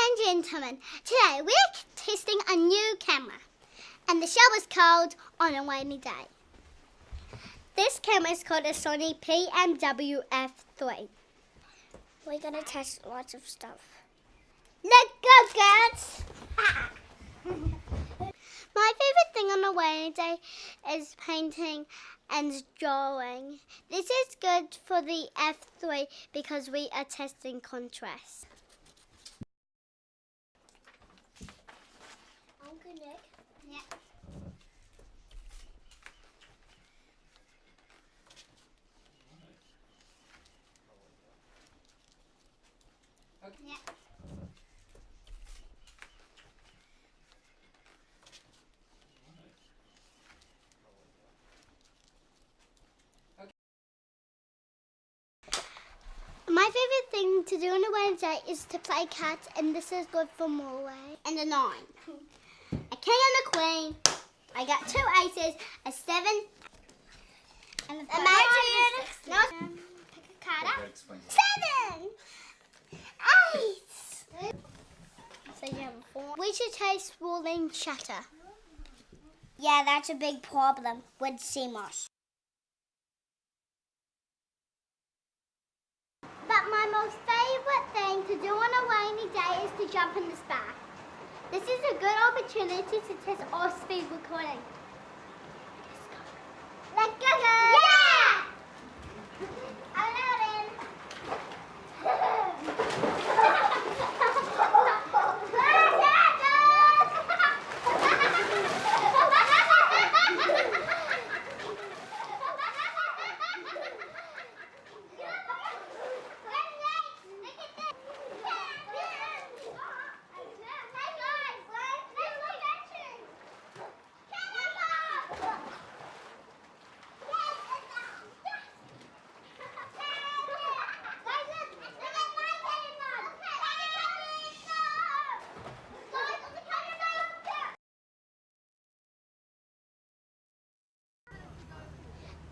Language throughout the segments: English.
and gentlemen, today we're testing a new camera and the show is called On a Rainy Day. This camera is called a Sony PMW-F3. We're going to test lots of stuff. Let's go, guys! My favourite thing on a rainy day is painting and drawing. This is good for the F3 because we are testing contrast. I'm good, Nick. Yeah. Okay. Yeah. My favourite thing to do on a Wednesday is to play cards, and this is good for Norway. And a 9. A king and a queen. I got 2 aces, a 7, and a 5. No, pick a card up. 7! 8! So you have a 4. We should taste rolling shutter. Yeah, that's a big problem with CMOS. But my most favourite thing to do on a rainy day is to jump in the spa. This is a good opportunity to test all-speed recording. Let's go, guys! Yeah! I'm out in.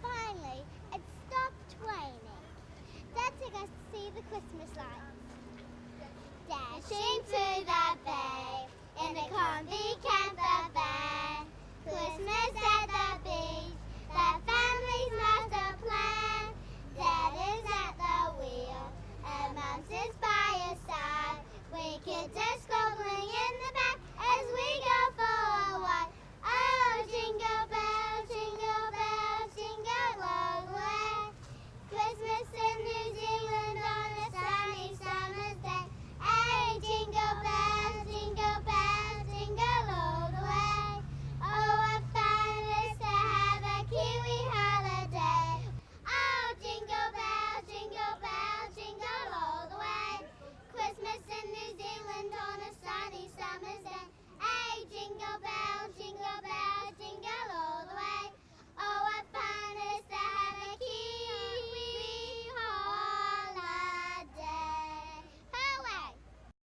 Finally, it stopped raining. Dad took us to see the Christmas lights. Dashing through the bay in a comfy camper van. Christmas at the